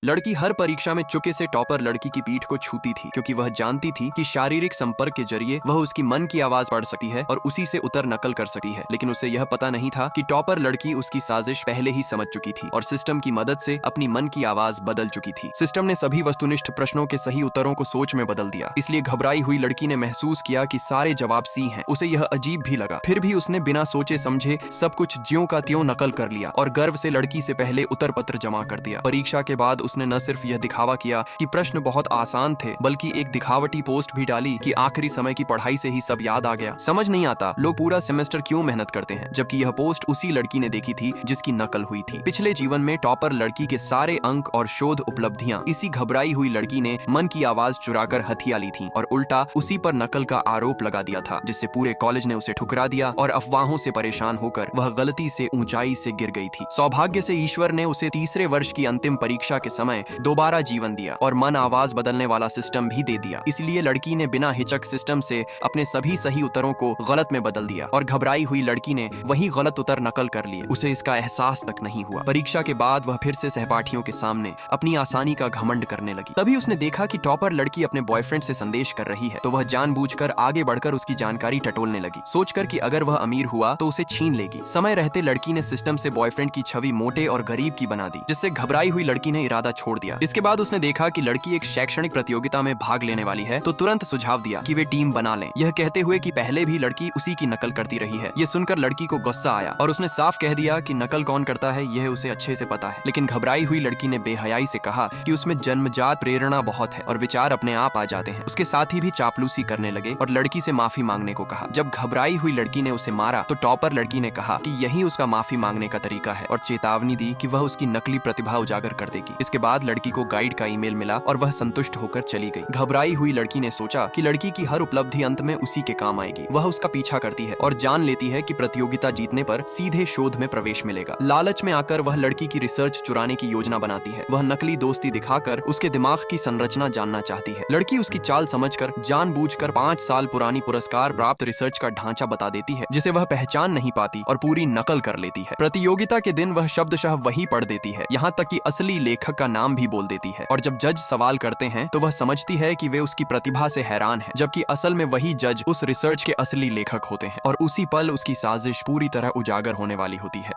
लड़की हर परीक्षा में चुके से टॉपर लड़की की पीठ को छूती थी, क्योंकि वह जानती थी कि शारीरिक संपर्क के जरिए वह उसकी मन की आवाज पढ़ सकती है और उसी से उतर नकल कर सकती है। लेकिन उसे यह पता नहीं था कि टॉपर लड़की उसकी साजिश पहले ही समझ चुकी थी और सिस्टम की मदद से अपनी मन की आवाज बदल चुकी थी। सिस्टम ने सभी वस्तुनिष्ठ प्रश्नों के सही उत्तरों को सोच में बदल दिया, इसलिए घबराई हुई लड़की ने महसूस किया कि सारे जवाब सी हैं। उसे यह अजीब भी लगा, फिर भी उसने बिना सोचे समझे सब कुछ ज्यों का त्यों नकल कर लिया और गर्व से लड़की से पहले उत्तर पत्र जमा कर दिया। परीक्षा के बाद उसने न सिर्फ यह दिखावा किया कि प्रश्न बहुत आसान थे, बल्कि एक दिखावटी पोस्ट भी डाली कि आखिरी समय की पढ़ाई से ही सब याद आ गया। समझ नहीं आता लोग पूरा सेमेस्टर क्यों मेहनत करते हैं, जबकि यह पोस्ट उसी लड़की ने देखी थी जिसकी नकल हुई थी। पिछले जीवन में टॉपर लड़की के सारे अंक और शोध उपलब्धियां इसी घबराई हुई लड़की ने मन की आवाज चुराकर हथिया ली थी और उल्टा उसी पर नकल का आरोप लगा दिया था, जिससे पूरे कॉलेज ने उसे ठुकरा दिया और अफवाहों से परेशान होकर वह गलती से ऊंचाई से गिर गई थी। सौभाग्य से ईश्वर ने उसे तीसरे वर्ष की अंतिम परीक्षा के समय दोबारा जीवन दिया और मन आवाज बदलने वाला सिस्टम भी दे दिया। इसलिए लड़की ने बिना हिचक सिस्टम से अपने सभी सही उत्तरों को गलत में बदल दिया और घबराई हुई लड़की ने वही गलत उत्तर नकल कर लिए। उसे इसका एहसास तक नहीं हुआ। परीक्षा के बाद वह फिर से सहपाठियों के सामने अपनी आसानी का घमंड करने लगी। तभी उसने देखा कि टॉपर लड़की अपने बॉयफ्रेंड से संदेश कर रही है, तो वह जानबूझकर आगे बढ़कर उसकी जानकारी टटोलने लगी, सोचकर कि अगर वह अमीर हुआ तो उसे छीन लेगी। समय रहते लड़की ने सिस्टम से बॉयफ्रेंड की छवि मोटे और गरीब की बना दी, जिससे घबराई हुई लड़की ने इरादा छोड़ दिया। इसके बाद उसने देखा कि लड़की एक शैक्षणिक प्रतियोगिता में भाग लेने वाली है, तो तुरंत सुझाव दिया कि वे टीम बना लें, यह कहते हुए कि पहले भी लड़की उसी की नकल करती रही है। यह सुनकर लड़की को गुस्सा आया और उसने साफ कह दिया कि नकल कौन करता है यह उसे अच्छे से पता है। लेकिन घबराई हुई लड़की ने बेहयाई से कहा कि उसमें जन्मजात प्रेरणा बहुत है और विचार अपने आप आ जाते हैं। उसके साथी भी चापलूसी करने लगे और लड़की से माफी मांगने को कहा। जब घबराई हुई लड़की ने उसे मारा तो टॉपर लड़की ने कहा कि यही उसका माफी मांगने का तरीका है और चेतावनी दी कि वह उसकी नकली प्रतिभा उजागर कर देगी। इसके बाद लड़की को गाइड का ईमेल मिला और वह संतुष्ट होकर चली गई। घबराई हुई लड़की ने सोचा कि लड़की की हर उपलब्धि अंत में उसी के काम आएगी। वह उसका पीछा करती है और जान लेती है कि प्रतियोगिता जीतने पर सीधे शोध में प्रवेश मिलेगा। लालच में आकर वह लड़की की रिसर्च चुराने की योजना बनाती है। वह नकली दोस्ती दिखाकर उसके दिमाग की संरचना जानना चाहती है। लड़की उसकी चाल समझकर जानबूझकर 5 साल पुरानी पुरस्कार प्राप्त रिसर्च का ढांचा बता देती है, जिसे वह पहचान नहीं पाती और पूरी नकल कर लेती है। प्रतियोगिता के दिन वह शब्दशः वही पढ़ देती है, यहाँ तक कि असली लेखक का नाम भी बोल देती है। और जब जज सवाल करते हैं तो वह समझती है कि वे उसकी प्रतिभा से हैरान हैं, जबकि असल में वही जज उस रिसर्च के असली लेखक होते हैं और उसी पल उसकी साजिश पूरी तरह उजागर होने वाली होती है।